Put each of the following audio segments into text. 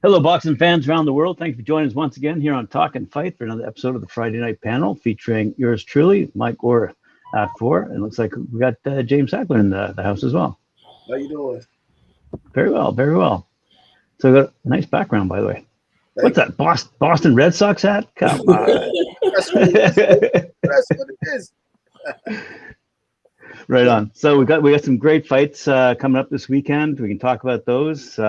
Hello, boxing fans around the world. Thanks for joining us once again here on Talk and Fight for another episode of the Friday Night Panel featuring yours truly, Mike Orr at 4. And it looks like we got James Hagler in the house as well. How you doing? Very well, very well. So we got a nice background, by the way. What's that, Boston Red Sox hat? Come on. That's what it is. Right on. So we got some great fights coming up this weekend. We can talk about those.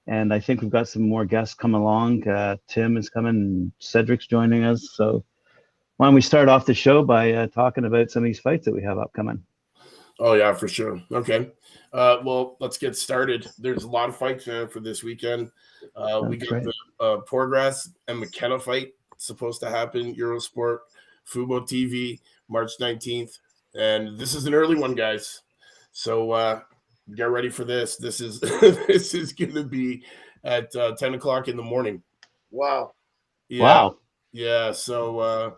And I think we've got some more guests coming along. Tim is coming, and Cedric's joining us. So why don't we start off the show by talking about some of these fights that we have upcoming? Oh, yeah, for sure. Okay. Well, let's get started. There's a lot of fights for this weekend. We got the Porgrass and McKenna fight supposed to happen, Eurosport, Fubo TV, March 19th. And this is an early one, guys. So get ready for this. This is this is going to be at 10 o'clock in the morning. Wow. Yeah. Wow. Yeah. So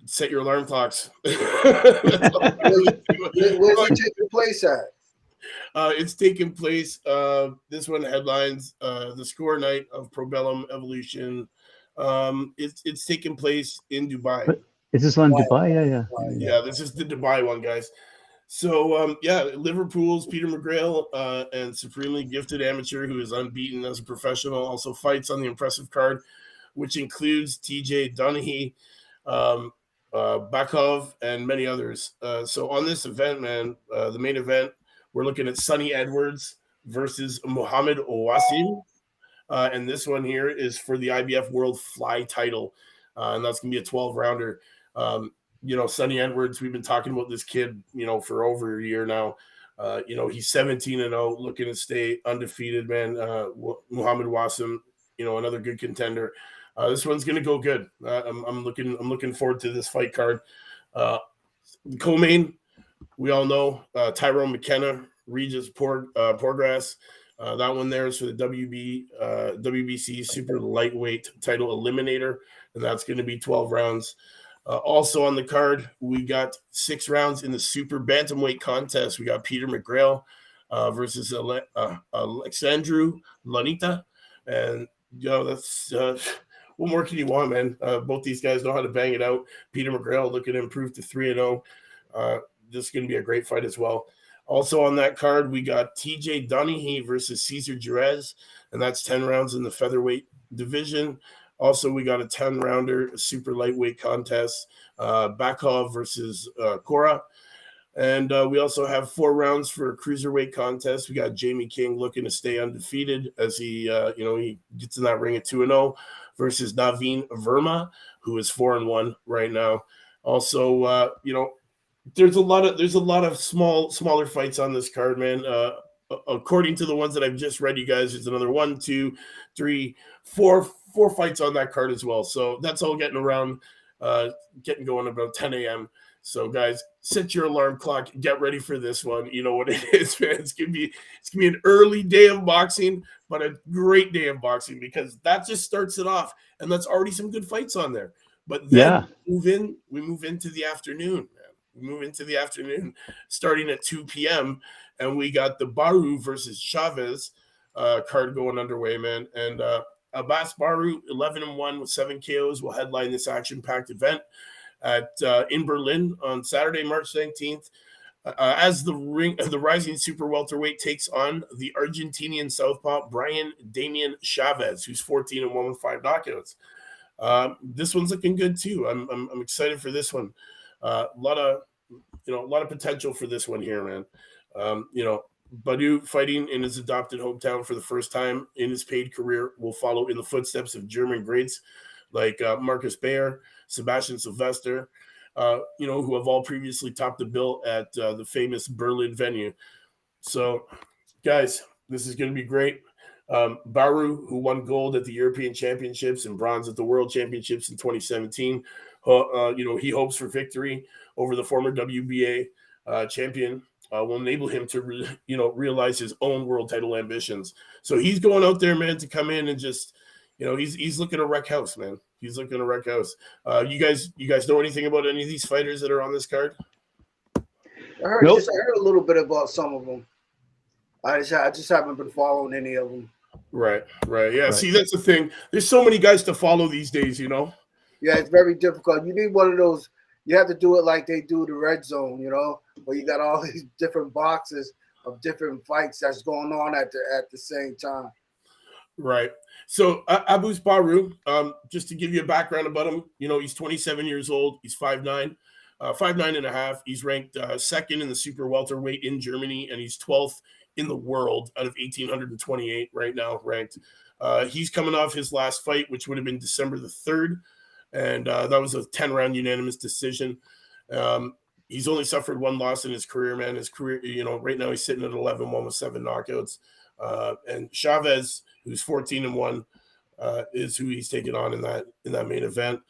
set your alarm clocks. Where's it taking place at? It's taking place. This one headlines the score night of Probellum Evolution. It's taking place in Dubai. But is this one Dubai? Yeah, this is the Dubai one, guys. So, Liverpool's Peter McGrail, and supremely gifted amateur who is unbeaten as a professional, also fights on the impressive card, which includes TJ Donaghy, Bakov, and many others. So on this event, man, the main event, we're looking at Sonny Edwards versus Muhammad Owasim. And this one here is for the IBF World Fly title. And that's going to be a 12-rounder. Sonny Edwards, we've been talking about this kid, for over a year now. He's 17-0, looking to stay undefeated, man. Muhammad Wasim, another good contender. This one's gonna go good. I'm looking forward to this fight card. Co-main, we all know Tyrone McKenna, Regis Porgrass. That one there is for the WBC Super Lightweight Title Eliminator, and that's going to be 12 rounds. Also on the card, we got 6 rounds in the Super Bantamweight contest. We got Peter McGrail versus Alexandru Lanita. And, that's what more can you want, man? Both these guys know how to bang it out. Peter McGrail looking to improve to 3-0. This is going to be a great fight as well. Also on that card, we got TJ Donaghy versus Cesar Jerez, and that's 10 rounds in the featherweight division. Also, we got a 10-rounder super lightweight contest, Bakov versus Cora. And we also have 4 rounds for a cruiserweight contest. We got Jamie King looking to stay undefeated as he gets in that ring at 2-0 versus Naveen Verma, who is 4-1 right now. Also, there's a lot of smaller fights on this card, man. According to the ones that I've just read, you guys, there's another 1, 2, 3, 4 fights on that card as well. So that's all getting going about 10 a.m. So guys, set your alarm clock, get ready for this one. You know what it is, man. It's gonna be an early day of boxing, but a great day of boxing because that just starts it off, and that's already some good fights on there. But then we move into the afternoon, man. We move into the afternoon starting at 2 p.m. and we got the Spahru versus Chavez card going underway, man. And Spahru, 11-1 with 7 KOs, will headline this action-packed event in Berlin on Saturday, March 19th, as the rising super welterweight takes on the Argentinian southpaw Brian Damian Chavez, who's 14-1 with 5 knockouts. This one's looking good too. I'm excited for this one. A lot of potential for this one here, man. Badu fighting in his adopted hometown for the first time in his paid career will follow in the footsteps of German greats like Marcus Bayer, Sebastian Sylvester, who have all previously topped the bill at the famous Berlin venue. So, guys, this is going to be great. Spahru, who won gold at the European Championships and bronze at the World Championships in 2017, he hopes for victory over the former WBA champion. Will enable him to realize his own world title ambitions. So he's going out there, man, to come in and just, he's looking to wreck house, man. He's looking to wreck house. You guys know anything about any of these fighters that are on this card? I heard a little bit about some of them. I just haven't been following any of them. Right. Yeah. Right. See, that's the thing. There's so many guys to follow these days, you know. Yeah, it's very difficult. You need one of those. You have to do it like they do the red zone, where you got all these different boxes of different fights that's going on at the same time. Right. So Abu Spahru, just to give you a background about him, he's 27 years old. He's 5'9", 5'9" and a half. He's ranked second in the super welterweight in Germany, and he's 12th in the world out of 1,828 right now ranked. He's coming off his last fight, which would have been December the 3rd, and that was a 10-round unanimous decision. He's only suffered one loss in his career, man. His career, right now he's sitting at 11-1 with 7 knockouts. And Chavez, who's 14-1, is who he's taking on in that main event.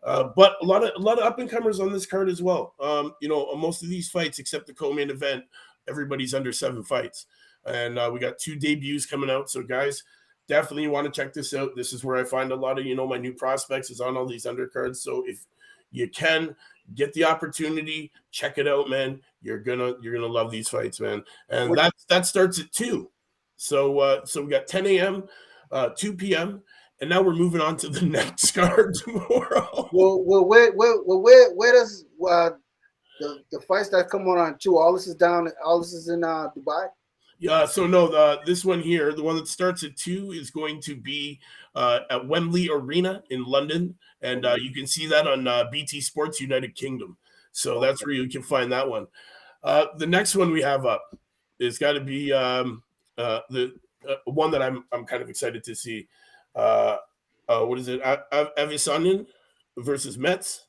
But a lot of up and comers on this card as well. Most of these fights, except the co-main event, everybody's under 7 fights, and we got 2 debuts coming out. So guys, definitely want to check this out. This is where I find a lot of my new prospects is on all these undercards. So if you can get the opportunity, check it out, man. You're gonna love these fights, man. And that starts at 2. So we got 10 a.m., 2 p.m., and now we're moving on to the next card tomorrow. Well, where does the fights that come on 2? All this is in Dubai. Yeah, so no, this one here, the one that starts at 2, is going to be at Wembley Arena in London, and you can see that on BT Sports United Kingdom. So that's where you can find that one. The next one we have up is got to be the one that I'm kind of excited to see. What is it? Evasanin versus Metz.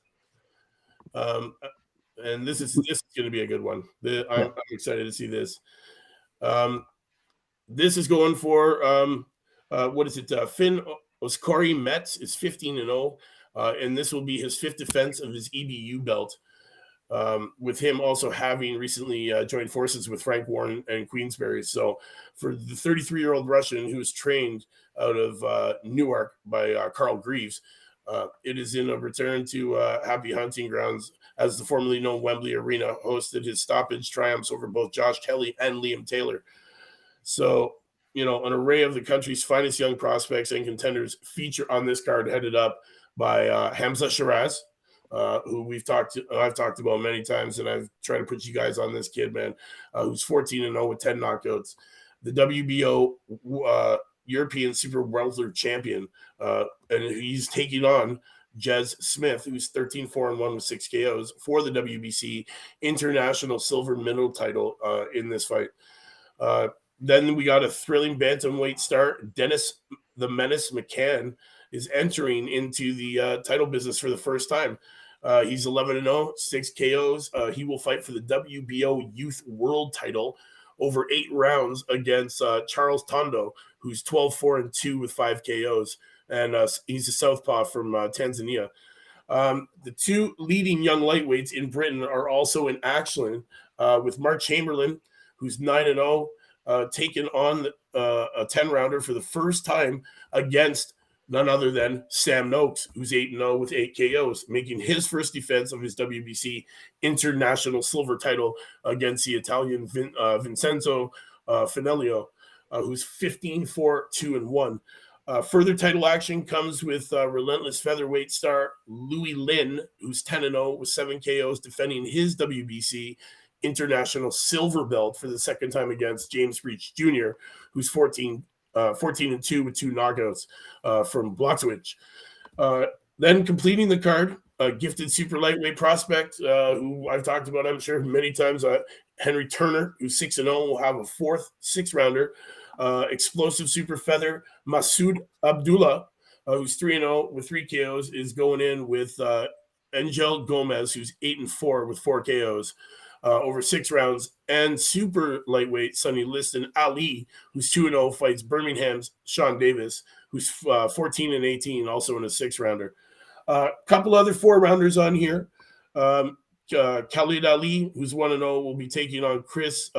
And this is going to be a good one. I'm excited to see this. This is going for what is it? Finn Oskari Metz is 15-0, and this will be his 5th defense of his EBU belt. With him also having recently joined forces with Frank Warren and Queensberry. So for the 33-year-old Russian who was trained out of Newark by Carl Greaves, it is in a return to happy hunting grounds as the formerly known Wembley Arena hosted his stoppage triumphs over both Josh Kelly and Liam Taylor. So, an array of the country's finest young prospects and contenders feature on this card, headed up by Hamza Shiraz, who I've talked about many times, and I've tried to put you guys on this kid, man, who's 14-0 with 10 knockouts, the WBO European Super Welter champion, and he's taking on Jez Smith, who's 13-4-1 with 6 KOs for the WBC International Silver Medal title in this fight. Then we got a thrilling bantamweight start. Dennis the Menace McCann is entering into the title business for the first time. He's 11-0, 6 KOs. He will fight for the WBO Youth World title over 8 rounds against Charles Tondo, who's 12-4-2 with 5 KOs. And he's a southpaw from Tanzania. The 2 leading young lightweights in Britain are also in action with Mark Chamberlain, who's 9-0, taken on a 10-rounder for the first time against none other than Sam Noakes, who's 8-0 with 8 KOs, making his first defense of his WBC International Silver title against the Italian Vincenzo Finelio, who's 15-4-2-1. Further title action comes with relentless featherweight star Louis Lin, who's 10-0 with 7 KOs, defending his WBC International Silver belt for the second time against James Breach Jr., who's 14-2 with 2 knockouts from Blachowicz. Then completing the card, a gifted super lightweight prospect who I've talked about, I'm sure, many times, Henry Turner, who's 6-0, will have a 4th 6-rounder. Explosive super feather Masoud Abdullah, who's 3-0 with 3 KOs, is going in with Angel Gomez, who's 8-4 with 4 KOs. Over 6 rounds, and super lightweight Sonny Liston Ali, who's 2-0, fights Birmingham's Sean Davis, who's 14-18, also in a 6-rounder. Couple other 4-rounders on here. Khalid Ali, who's 1-0, will be taking on Chris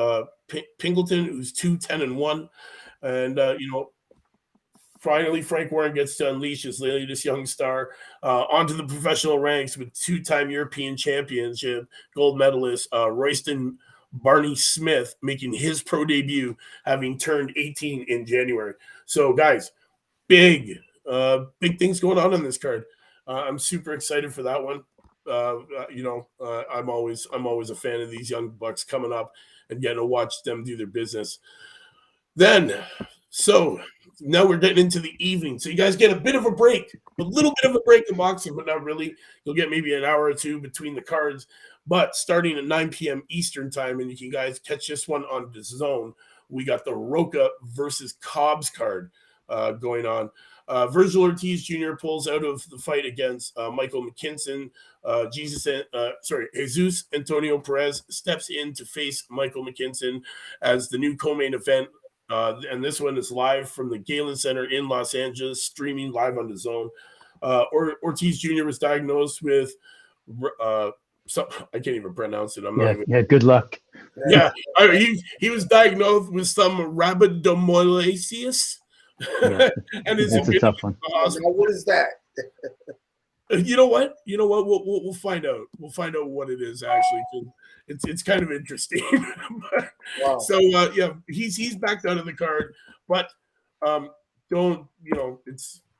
Pingleton, who's 2-10-1. And, finally, Frank Warren gets to unleash his latest young star onto the professional ranks with 2-time European Championship gold medalist Royston Barney Smith making his pro debut, having turned 18 in January. So, guys, big things going on this card. I'm super excited for that one. I'm always a fan of these young bucks coming up and getting to watch them do their business. Then, so now we're getting into the evening. So you guys get a bit of a break, a little bit of a break in boxing, but not really. You'll get maybe an hour or two between the cards. But starting at 9 p.m. Eastern time, and you can guys catch this one on the Zone, we got the Roca versus Cobbs card going on. Virgil Ortiz Jr. pulls out of the fight against Michael McKinson. Jesus Antonio Perez steps in to face Michael McKinson as the new co-main event. And this one is live from the Galen Center in Los Angeles, streaming live on the Zone. Ortiz Jr. was diagnosed with I can't even pronounce it. Good luck. Yeah, he was diagnosed with some rhabdomyolysis. Yeah, and it's a tough one. What is that? You know what? We'll find out. We'll find out what it is actually. It's kind of interesting. Wow. So he's backed out of the card, but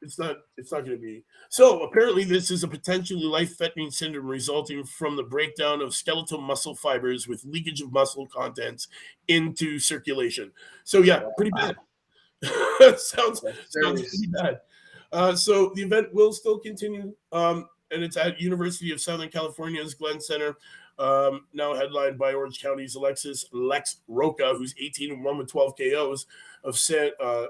it's not going to be. So apparently this is a potentially life-threatening syndrome resulting from the breakdown of skeletal muscle fibers with leakage of muscle contents into circulation. So pretty bad. sounds pretty bad. So the event will still continue, and it's at University of Southern California's Glenn Center, now headlined by Orange County's Lex Roca, who's 18-1 with 12 KOs of Santa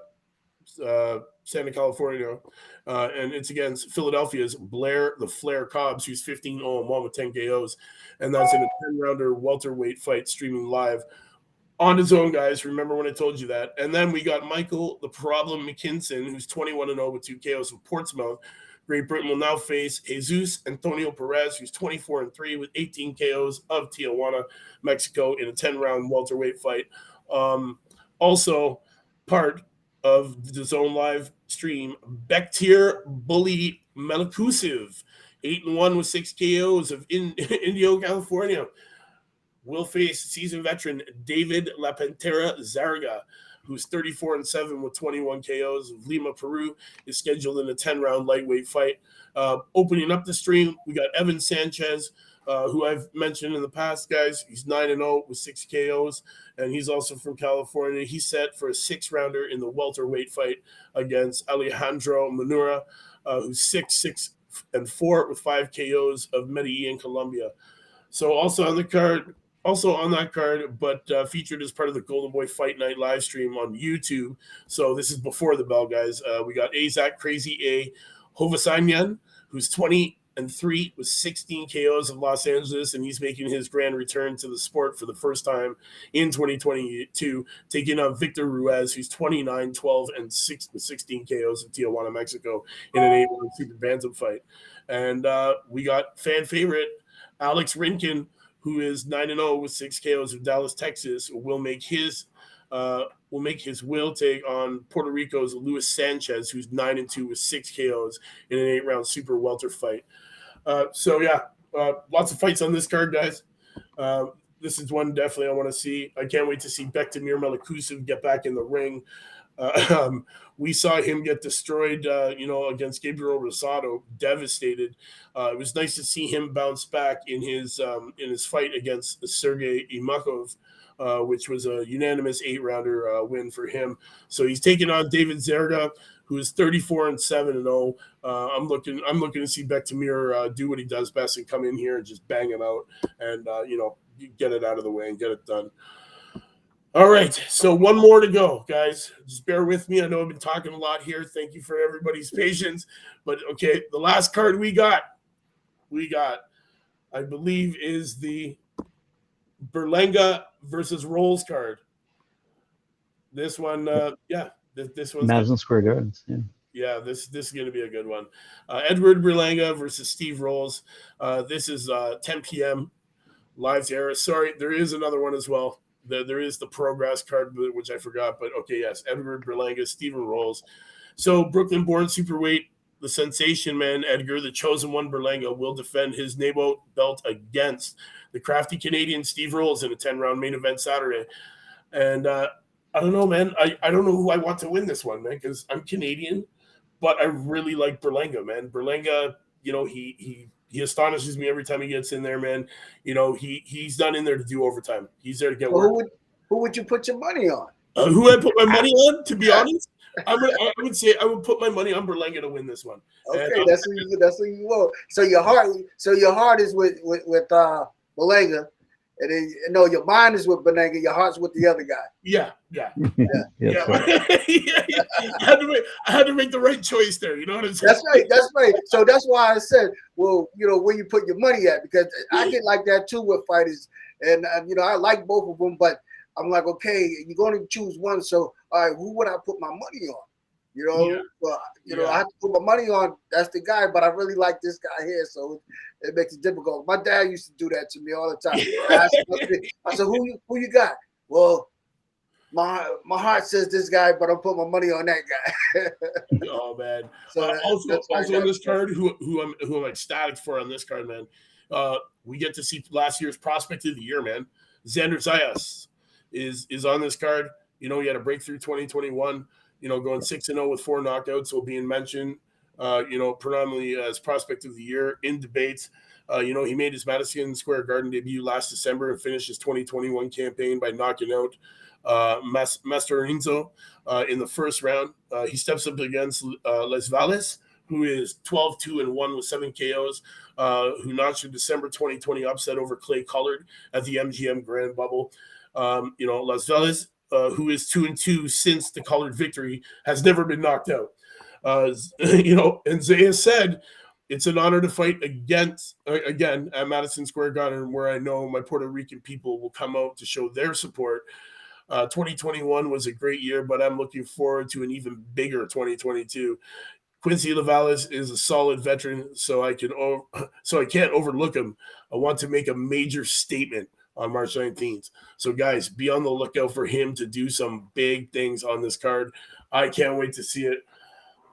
California, and it's against Philadelphia's Blair the Flair Cobbs, who's 15-1 with 10 KOs, and that's in a 10-rounder welterweight fight streaming live on his own, guys. Remember when I told you that? And then we got Michael the Problem McKinson, who's 21-0 with 2 KOs from Portsmouth. Great Britain will now face Jesus Antonio Perez, who's 24-3 with 18 KOs of Tijuana, Mexico, in a 10-round welterweight fight. Also, part of the Zone live stream, Bektir Bully Melikusev, 8-1 with 6 KOs of Indio, California, will face seasoned veteran David La Pantera Zarga, who's 34-7 with 21 KOs of Lima, Peru, is scheduled in a 10-round lightweight fight. Opening up the stream, we got Evan Sanchez, who I've mentioned in the past, guys. He's 9-0 with 6 KOs, and he's also from California. He's set for a 6-rounder in the welterweight fight against Alejandro Manura, who's 6-4 with 5 KOs of Medellin, Colombia. So also on that card, but featured as part of the Golden Boy Fight Night live stream on YouTube. So this is before the bell, guys. We got Azak Crazy A Evasanin, who's 20-3 with 16 KOs of Los Angeles, and he's making his grand return to the sport for the first time in 2022, taking on Victor Ruiz, who's 29-12 and 16 KOs of Tijuana, Mexico, in an 8-round super bantam fight. And we got fan favorite Alex Rinkin, who is 9-0 with 6 KOs of Dallas, Texas, will make his will take on Puerto Rico's Luis Sanchez, who's 9-2 with 6 KOs in an 8-round super welter fight. Lots of fights on this card, guys. This is one definitely I want to see. I can't wait to see Bektir Melikusev get back in the ring. We saw him get destroyed, against Gabriel Rosado, devastated. It was nice to see him bounce back in his fight against Sergey Imakov, which was a unanimous 8-rounder win for him. So he's taking on David Zerga, who is 34-7-0. I'm looking to see Bektir do what he does best and come in here and just bang him out and get it out of the way and get it done. All right, so one more to go, guys. Just bear with me. I know I've been talking a lot here. Thank you for everybody's patience. But, okay, the last card we got, I believe, is the Berlanga versus Rolls card. This one, this one's Madison Square Garden. Yeah, this is going to be a good one. Edward Berlanga versus Steve Rolls. This is 10 p.m. live to air. Sorry, there is another one as well. There is the Progress card, which I forgot. But, okay, yes, Edward Berlanga, Steven Rolls. So Brooklyn-born superweight, the sensation man, Edgar, the chosen one, Berlanga, will defend his NABO belt against the crafty Canadian Steve Rolls in a 10-round main event Saturday. And I don't know, man. I don't know who I want to win this one, man, because I'm Canadian, but I really like Berlanga, man. Berlanga, you know, he astonishes me every time he gets in there, man. You know, he's not in there to do overtime. He's there to get work. Who would you put your money on? Who I put my money on, to be honest? I would say I would put my money on Berlanga to win this one. Okay, and that's who you want. So your heart is with Berlanga, and then your mind is with Berlanga, your heart's with the other guy. Yeah. I had to make the right choice there. You know what I'm saying? That's right. So that's why I said, well, where you put your money at, because I get like that too with fighters, and I like both of them, but I'm like, okay, you're going to choose one. So, all right, who would I put my money on? I have to put my money on. That's the guy, but I really like this guy here, so it makes it difficult. My dad used to do that to me all the time. I said, who you got? Well, my heart says this guy, but I'm putting my money on that guy. Oh man! So also on this card, who I'm ecstatic for on this card, man. We get to see last year's prospect of the year, man. Xander Zayas is on this card. He had a breakthrough 2021. Going 6-0 with 4 knockouts, so being mentioned, predominantly as prospect of the year in debates. He made his Madison Square Garden debut last December and finished his 2021 campaign by knocking out Masterenzo in the first round. He steps up against Les Valles, who is 12-2-1 with 7 KOs, who notched a December 2020 upset over Clay Collard at the MGM Grand Bubble. Les Valles, who is 2-2 since the Collard victory, has never been knocked out. And Zaya said, it's an honor to fight again at Madison Square Garden, where I know my Puerto Rican people will come out to show their support. 2021 was a great year, but I'm looking forward to an even bigger 2022. Quincy Lavalles is a solid veteran, so I can't overlook him. I want to make a major statement on March 19th. So guys, be on the lookout for him to do some big things on this card. I can't wait to see it.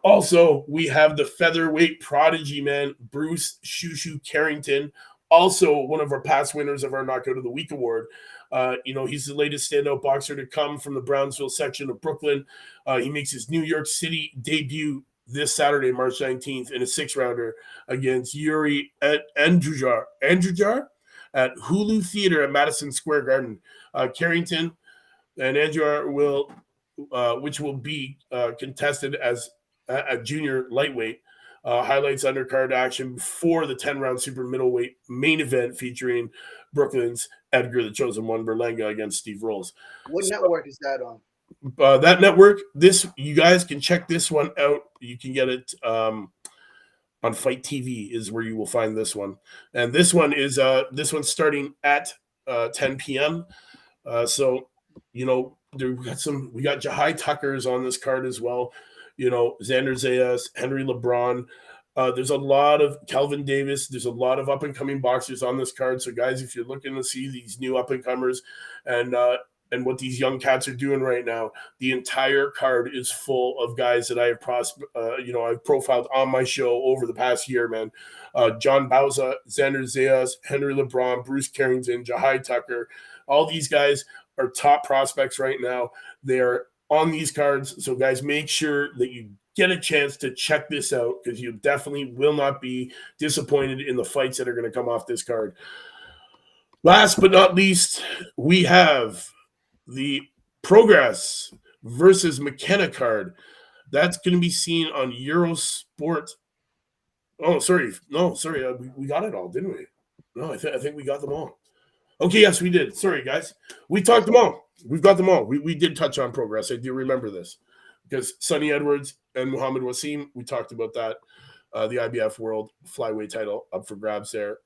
Also, we have the featherweight prodigy, man, Bruce Shushu Carrington, also one of our past winners of our Knockout of the Week award. He's the latest standout boxer to come from the Brownsville section of Brooklyn. He makes his New York City debut this Saturday, March 19th, in a 6-rounder against Yuri Andrujar at Hulu Theater at Madison Square Garden. Carrington and Andrujar which will be contested as a junior lightweight, highlights undercard action before the 10-round super middleweight main event featuring Brooklyn's Edgar the Chosen One Berlanga against Steve Rolls. What network is that on? That network, you guys can check this one out. You can get it on Fight TV is where you will find this one. And this one is starting at 10 p.m. We got Jahai Tucker's on this card as well. Xander Zayas, Henry LeBron. There's a lot of Calvin Davis. There's a lot of up-and-coming boxers on this card. So, guys, if you're looking to see these new up-and-comers and what these young cats are doing right now, the entire card is full of guys that I have I've profiled on my show over the past year, man. John Bauza, Xander Zayas, Henry LeBron, Bruce Carrington, Jahai Tucker. All these guys are top prospects right now. They are on these cards. So, guys, make sure that you get a chance to check this out, because you definitely will not be disappointed in the fights that are going to come off this card. Last but not least, we have the Progress versus McKenna card. That's going to be seen on Eurosport. Oh, sorry. No, sorry. We got it all, didn't we? No, I think we got them all. Okay, yes, we did. Sorry, guys. We talked them all. We've got them all. We did touch on Progress. I do remember this, because Sonny Edwards and Muhammad Wasim, we talked about that. The IBF World Flyweight title up for grabs there.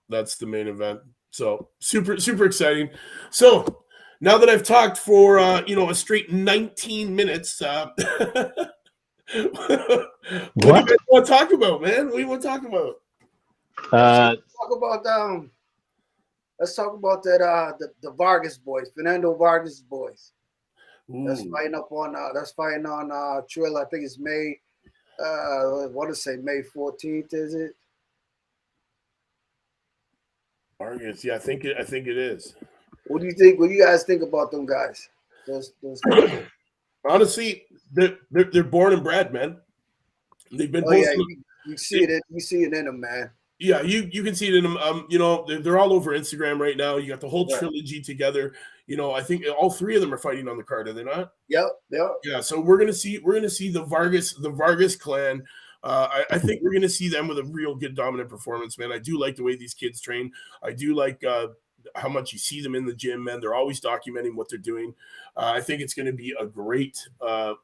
That's the main event. So super, super exciting. So now that I've talked for a straight 19 minutes, what do you want to talk about, man? What do you want to talk about? Let's talk about that the Vargas boys, Fernando Vargas boys. Ooh. That's fighting on Triller. I think it's May I want to say May 14th, is it? Vargas, yeah, I think it is. What do you think? What do you guys think about them guys? Those guys. Honestly, they're born and bred, man. They've been Oh yeah, posting. you see it. You see it in them, man. Yeah, you can see it in them. You know, they're all over Instagram right now. You got the whole Yeah. trilogy together. You know, I think all three of them are fighting on the card, are they not? Yep. Yeah, so we're gonna see the Vargas clan. I think we're gonna see them with a real good dominant performance, man. I do like the way these kids train. I do like how much you see them in the gym, man. They're always documenting what they're doing. I think it's going to be a great, a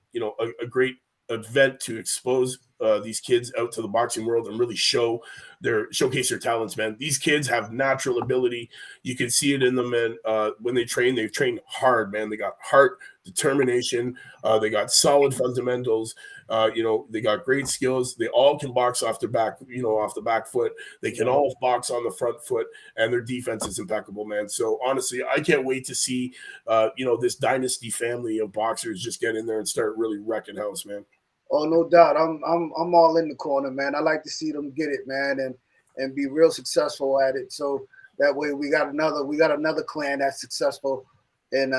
great event to expose these kids out to the boxing world and really showcase their talents, man. These kids have natural ability. You can see it in them, man. When they train hard, man. They got heart, determination. They got solid fundamentals. They got great skills. They all can box off their back, off the back foot. They can all box on the front foot, and their defense is impeccable, man. So honestly, I can't wait to see, this dynasty family of boxers just get in there and start really wrecking house, man. Oh, no doubt. I'm all in the corner, man. I like to see them get it, man, and be real successful at it. So that way we got another clan that's successful in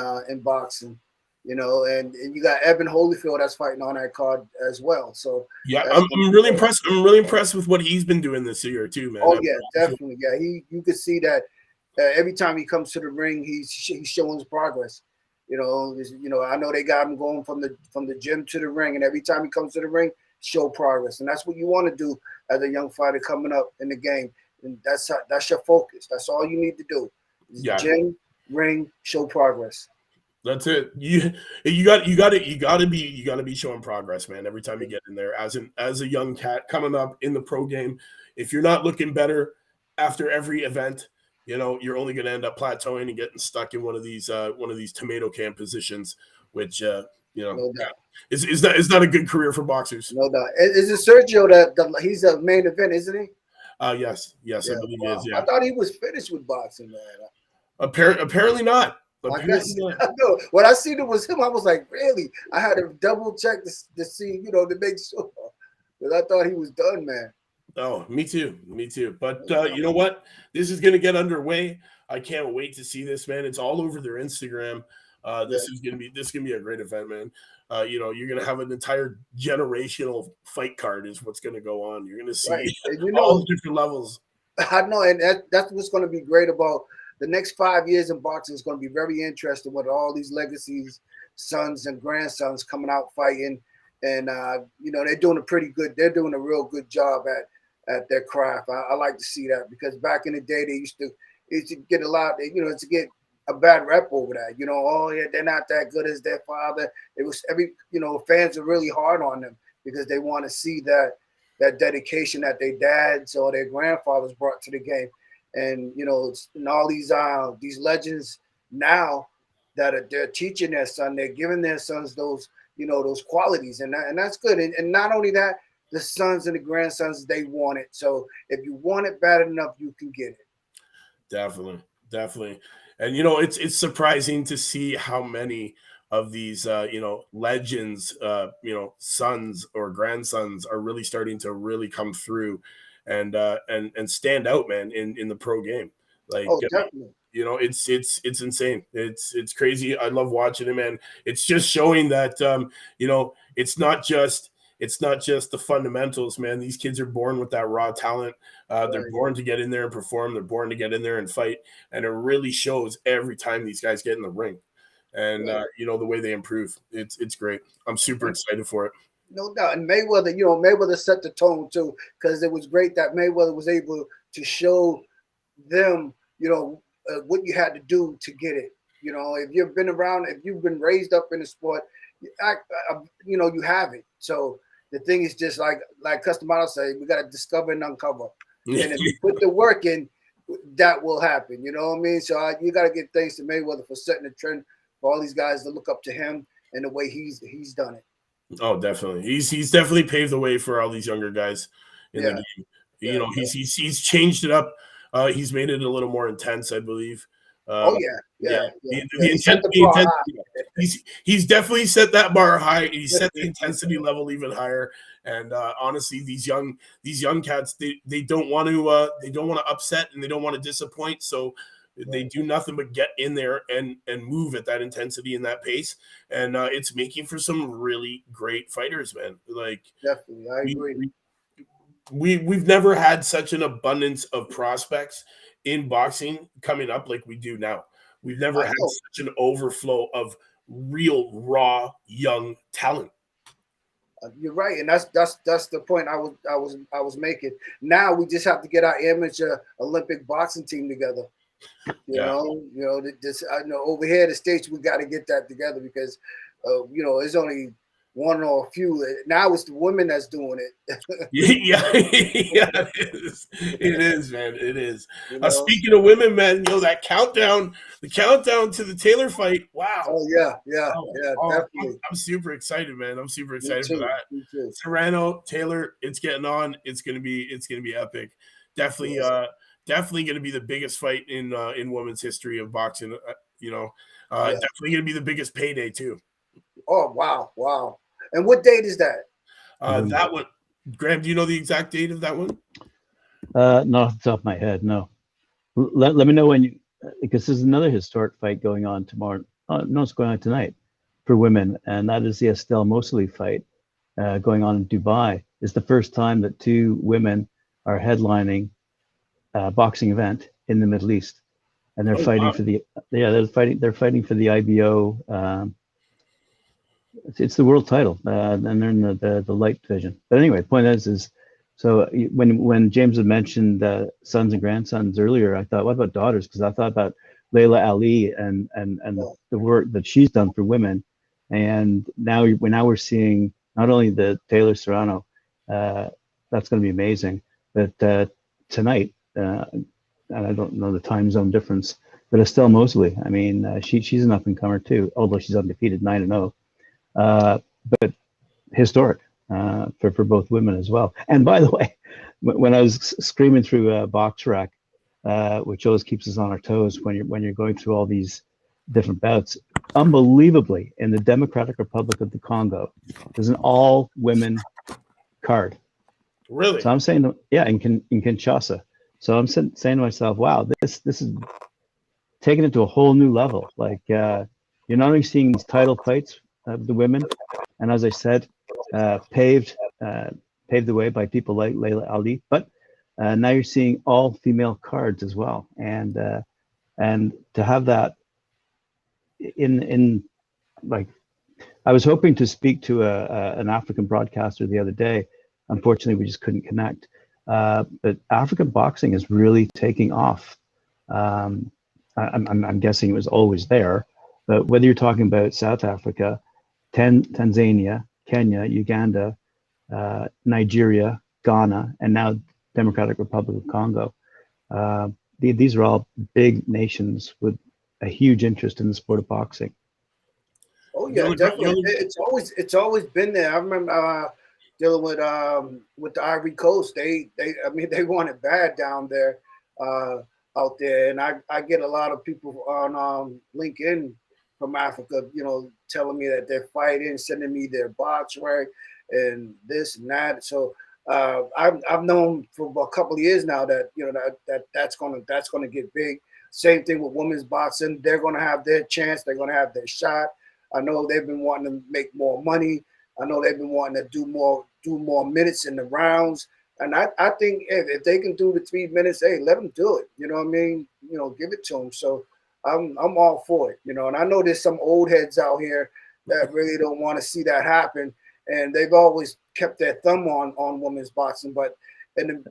boxing. And you got Evan Holyfield that's fighting on that card as well. So yeah, I'm really impressed. I'm really impressed with what he's been doing this year too, man. Oh yeah, definitely. Yeah, you could see that every time he comes to the ring, he's showing his progress. I know they got him going from the gym to the ring, and every time he comes to the ring, show progress, and that's what you want to do as a young fighter coming up in the game. And that's your focus. That's all you need to do. Yeah. Gym, ring, show progress. That's it. You got to be showing progress, man. Every time you get in there as a young cat coming up in the pro game, if you're not looking better after every event, you're only going to end up plateauing and getting stuck in one of these tomato can positions, which No doubt. is not a good career for boxers. No doubt. Is it Sergio that he's a main event, isn't he? Yes, yeah, I believe he is. Yeah, I thought he was finished with boxing, man. Apparently not. I guess, no. When I seen it was him, I was like, really? I had to double check to see, to make sure, because I thought he was done, man. Oh, me too. But you know what? This is going to get underway. I can't wait to see this, man. It's all over their Instagram. This is going to be a great event, man. You're going to have an entire generational fight card is what's going to go on. You're going to see all different levels. I know, and that's what's going to be great about the next 5 years in boxing. Is going to be very interesting with all these legacies, sons and grandsons coming out fighting, and they're doing they're doing a real good job at their craft. I like to see that, because back in the day they used to get a lot, to get a bad rep over that. Oh yeah, they're not that good as their father. It was fans are really hard on them because they want to see that dedication that their dads or their grandfathers brought to the game. And and all these legends now that they're teaching their son, they're giving their sons those those qualities, and that's good. And not only that, the sons and the grandsons, they want it. So if you want it bad enough, you can get it. Definitely. And it's surprising to see how many of these legends, sons or grandsons are really starting to really come through and stand out, man, in the pro game. Like, definitely. It's insane. It's crazy. I love watching it, man. It's just showing that it's not just the fundamentals, man. These kids are born with that raw talent. They're born to get in there and perform. They're born to get in there and fight. And it really shows every time these guys get in the ring. And the way they improve. It's great. I'm super excited for it. No doubt. And Mayweather set the tone too, because it was great that Mayweather was able to show them, what you had to do to get it. If you've been around, if you've been raised up in the sport, you have it. So the thing is just like Customado say, we got to discover and uncover. And if you put the work in, that will happen. You know what I mean? So you got to give thanks to Mayweather for setting the trend for all these guys to look up to him and the way he's done it. Oh, definitely. He's definitely paved the way for all these younger guys in the game. He's changed it up. He's made it a little more intense, I believe. Oh yeah, yeah. The He set the bar high. He's definitely set that bar high. He set the intensity level even higher. And honestly, these young cats, they don't want to upset and they don't want to disappoint. So they do nothing but get in there and move at that intensity and that pace. And it's making for some really great fighters, man. Like Definitely, I agree. We've never had such an abundance of prospects in boxing coming up like we do now. We've never had such an overflow of real raw young talent. You're right, and that's the point I was making. Now we just have to get our amateur Olympic boxing team together. You know, this I know over here in the States we got to get that together because there's only one or a few. Now it's the women that's doing it. yeah, it is, man. It is. Speaking of women, man, the countdown to the Taylor fight. Wow. Oh yeah, definitely. I'm super excited, man. I'm super excited for that. Serrano, Taylor, it's getting on. It's gonna be epic. Definitely, definitely gonna be the biggest fight in women's history of boxing. Definitely gonna be the biggest payday too. Oh wow. And what date is that? That one, Graham, do you know the exact date of that one? Not off the top of my head, no. Let me know when because there's another historic fight going on tomorrow. No, it's going on tonight for women, and that is the Estelle Mosley fight going on in Dubai. It's the first time that two women are headlining a boxing event in the Middle East, and they're fighting for the they're fighting for the IBO. It's the world title, and they're in the light division. But anyway, the point is so when James had mentioned sons and grandsons earlier, I thought, what about daughters? Because I thought about Layla Ali and the work that she's done for women, and now we're seeing not only the Taylor Serrano, that's going to be amazing, but tonight, and I don't know the time zone difference, but Estelle Mosley, I mean, she's an up and comer too, although she's undefeated 9-0. But historic for both women as well. And by the way, when I was screaming through Box Rack, which always keeps us on our toes when you're going through all these different bouts, unbelievably, in the Democratic Republic of the Congo, there's an all-women card. Really? So I'm saying, in Kinshasa. So I'm saying to myself, wow, this is taking it to a whole new level. Like you're not only seeing these title fights of the women, and as I said, paved the way by people like Layla Ali, but now you're seeing all female cards as well, and to have that in like, I was hoping to speak to an African broadcaster the other day. Unfortunately, we just couldn't connect. But African boxing is really taking off. I'm guessing it was always there, but whether you're talking about South Africa, Tanzania, Kenya, Uganda, Nigeria, Ghana, and now Democratic Republic of Congo. These are all big nations with a huge interest in the sport of boxing. Oh yeah, definitely. It's always been there. I remember dealing with the Ivory Coast. They want it bad down there, out there. And I get a lot of people on LinkedIn from Africa, telling me that they're fighting, sending me their box work and this and that. So I've known for a couple of years now that that's gonna get big. Same thing with women's boxing. They're gonna have their chance. They're gonna have their shot. I know they've been wanting to make more money. I know they've been wanting to do more minutes in the rounds. And I think if they can do the 3 minutes, hey, let them do it. You know what I mean? Give it to them. So I'm all for it. And I know there's some old heads out here that really don't want to see that happen, and they've always kept their thumb on women's boxing. But in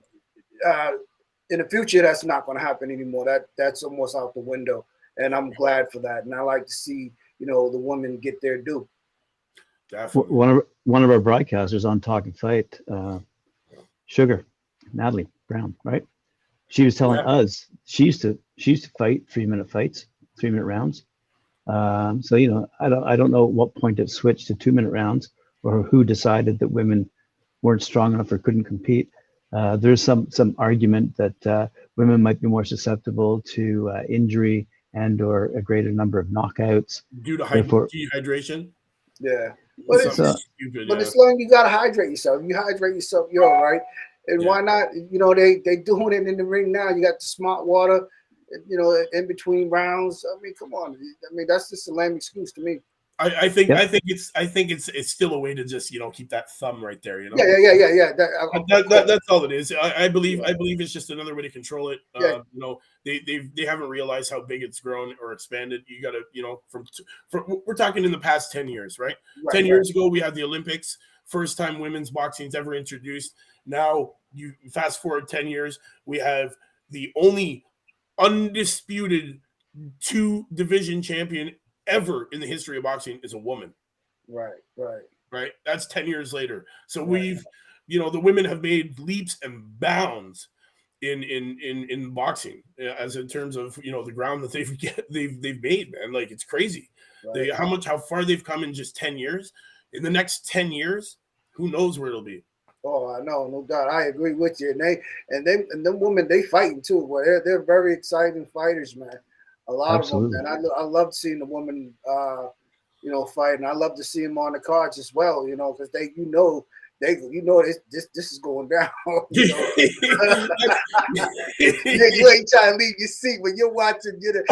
the future, that's not going to happen anymore. That's almost out the window, and I'm glad for that. And I like to see the women get their due. Definitely. One of our broadcasters on Talkin Fight, Sugar, Natalie Brown, right? She was telling us she used to fight 3-minute fights, 3-minute rounds. So I don't know at what point it switched to 2-minute rounds, or who decided that women weren't strong enough or couldn't compete. There's some argument that women might be more susceptible to injury and or a greater number of knockouts. Due to Therefore, dehydration. Yeah, but it's stupid. But it's long you gotta hydrate yourself. You hydrate yourself, you're all right. And why not? You know, they doing it in the ring now. You got the smart water, you know, in between rounds. I mean, come on. I mean, that's just a lame excuse to me. I think it's still a way to just, you know, keep that thumb right there, you know. Yeah. That's all it is. I believe it's just another way to control it. You know, they haven't realized how big it's grown or expanded. You got to, you know, from we're talking in the past 10 years, right? 10 years ago we had the Olympics, first time women's boxing's ever introduced. Now you fast forward 10 years, we have the only undisputed 2 division champion ever in the history of boxing is a woman. Right. That's 10 years later. So we've, you know, the women have made leaps and bounds in boxing, as in terms of, you know, the ground that they've made, man. Like, it's crazy. How far they've come in just 10 years. In the next 10 years, who knows where it'll be. Oh, I know, no doubt. I agree with you. And them women, they fighting too. Well, they're very exciting fighters, man. A lot Absolutely. of them, man. I love seeing the women, you know, fight, and I love to see them on the cards as well. You know, because this is going down. You know? You ain't trying to leave your seat when you're watching. You're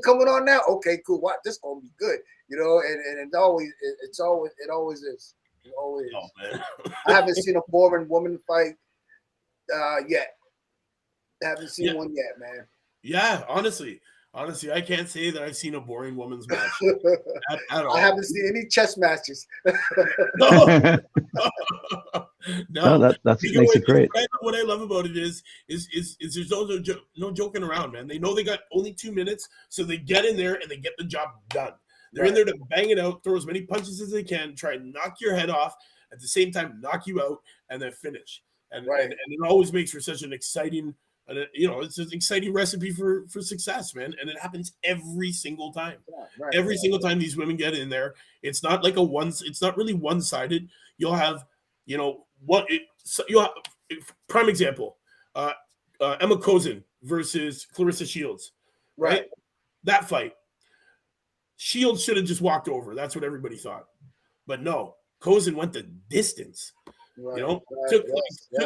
coming on now. Okay, cool. Watch, this gonna be good. You know, and it always is. It always is. Oh, man. I haven't seen a boring woman fight yet. I haven't seen one yet, man. Yeah, honestly, I can't say that I've seen a boring women's match at all. I haven't seen any chess matches. No, that makes it great. What I love about it is there's no joking around, man. They know they got only 2 minutes, so they get in there and they get the job done. They're in there to bang it out, throw as many punches as they can, try and knock your head off, at the same time knock you out, and then finish. And it always makes for such an exciting, you know, it's an exciting recipe for success, man. And it happens every single time. Every single time these women get in there, it's not like it's not really one-sided. You'll have, you know, prime example, Emma Cosin versus Clarissa Shields, right? That fight. Shields should have just walked over. That's what everybody thought. But no, Cosin went the distance. You know, took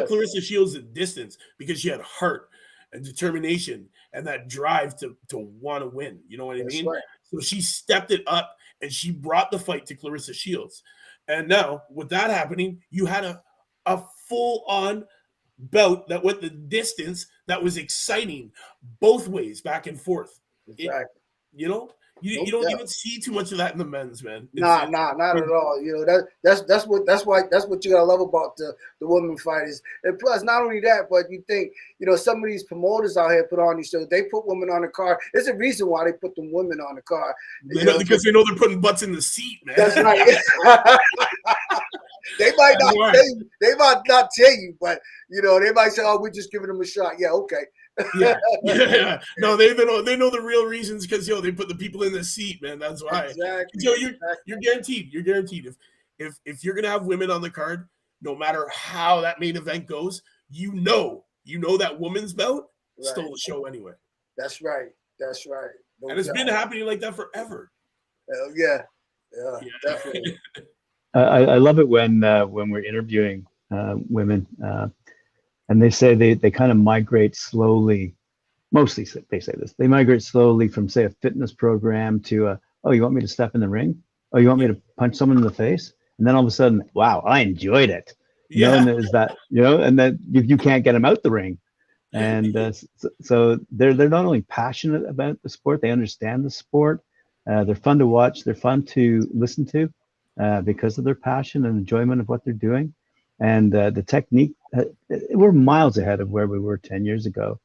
Clarissa Shields the distance because she had heart and determination and that drive to want to win. You know what I mean? Right. So she stepped it up and she brought the fight to Clarissa Shields. And now, with that happening, you had a full-on bout that went the distance that was exciting both ways, back and forth. Exactly. You know? You don't see too much of that in the men's, man. Not at all. You know, that's what you gotta love about the women fighters. And plus, not only that, but you think, you know, some of these promoters out here put on these shows, they put women on the card. There's a reason why they put them women on the card. Because they know they're putting butts in the seat, man. That's right. They might not tell you, but you know, they might say, "Oh, we're just giving them a shot." Yeah, okay. Yeah. No, they know the real reasons because they put the people in the seat, man. That's why. Exactly. You're guaranteed. You're guaranteed. If you're gonna have women on the card, no matter how that main event goes, you know that woman's bout stole the show anyway. That's right. No and it's been happening like that forever. Yeah, definitely. I love it when we're interviewing women. And they say they kind of migrate slowly. Mostly they say this. They migrate slowly from, say, a fitness program to oh, you want me to step in the ring? Oh, you want me to punch someone in the face? And then all of a sudden, wow, I enjoyed it. You know, and there's that, you know, and then you can't get them out the ring. And so they're not only passionate about the sport, they understand the sport. They're fun to watch. They're fun to listen to because of their passion and enjoyment of what they're doing. And the technique, we're miles ahead of where we were 10 years ago.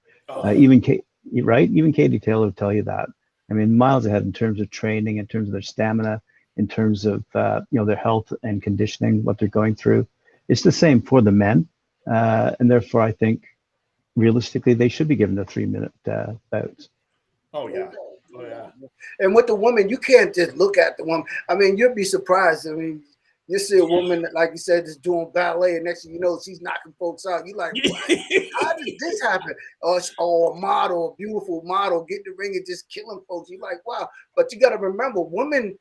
Even Katie Taylor will tell you that. I mean, miles ahead in terms of training, in terms of their stamina, in terms of their health and conditioning, what they're going through. It's the same for the men, and therefore I think realistically they should be given the 3-minute bouts. Oh yeah. And with the woman, you can't just look at the woman. I mean, you'd be surprised. I mean, You see a woman that, like you said, just doing ballet, and next thing you know, she's knocking folks out. You like, what? How did this happen? Or a model, a beautiful model, get in the ring and just killing folks. You like, wow. But you got to remember, women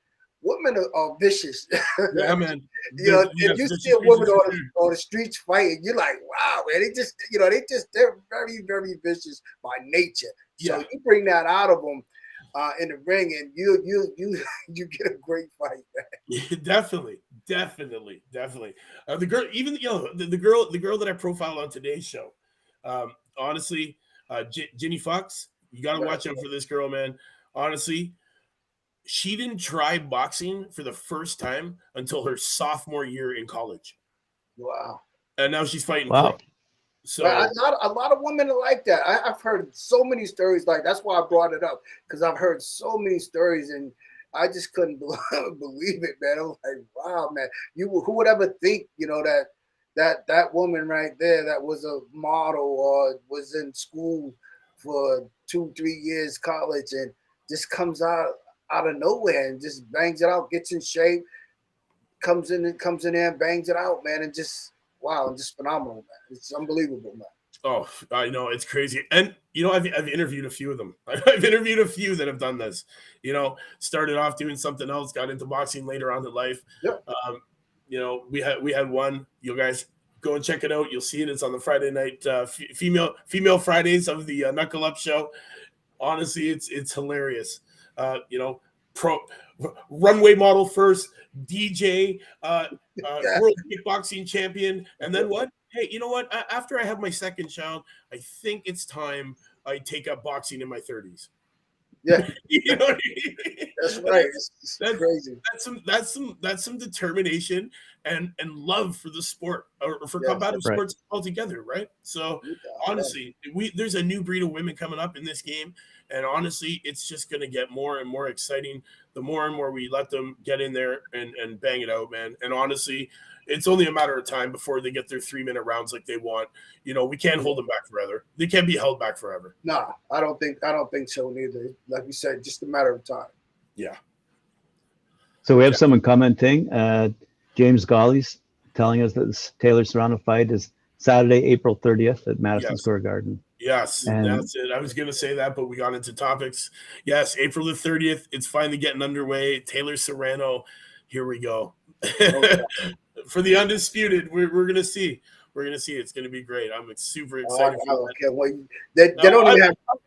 are vicious. Yeah, man. You know, if you see a woman on the streets fighting, you're like, wow, man. They're very, very vicious by nature. So you bring that out of them in the ring, and you get a great fight, man. Yeah, definitely. The girl, even the girl that I profiled on today's show. Honestly, Ginny Fox, you got to watch out for this girl, man. Honestly, she didn't try boxing for the first time until her sophomore year in college. Wow. And now she's fighting pro. So a lot of women are like that. I've heard so many stories. Like, that's why I brought it up, because I've heard so many stories, and I just couldn't believe it, man. I was like, wow, man. Who would ever think, that woman right there that was a model or was in school for 2-3 years college and just comes out of nowhere and just bangs it out, gets in shape, comes in there and bangs it out, man, and just wow, just phenomenal, man. It's unbelievable, man. Oh, I know, it's crazy. And I've interviewed a few of them. I've interviewed a few that have done this. Started off doing something else, got into boxing later on in life. Yep. We had one. You guys go and check it out. You'll see it. It's on the Friday night female Fridays of the Knuckle Up show. Honestly, it's hilarious. Pro runway model first, DJ, world kickboxing champion, and then what? Hey, you know what? After I have my second child, I think it's time I take up boxing in my 30s. Yeah, you know what I mean? That's right. That's crazy. That's some determination and love for the sport or for combative sports altogether, right? So honestly, there's a new breed of women coming up in this game, and honestly, it's just going to get more and more exciting the more and more we let them get in there and bang it out, man. And honestly, it's only a matter of time before they get their 3-minute rounds like they want. We can't hold them back forever. They can't be held back forever. Nah, I don't think so neither. Like you said, just a matter of time. Yeah. So we have someone commenting. James Golly's telling us that this Taylor Serrano fight is Saturday, April 30th at Madison Square Garden. Yes, that's it. I was going to say that, but we got into topics. Yes, April the 30th. It's finally getting underway. Taylor Serrano. Here we go. Okay. For the undisputed, we're going to see. We're going to see. It's going to be great. I'm super excited.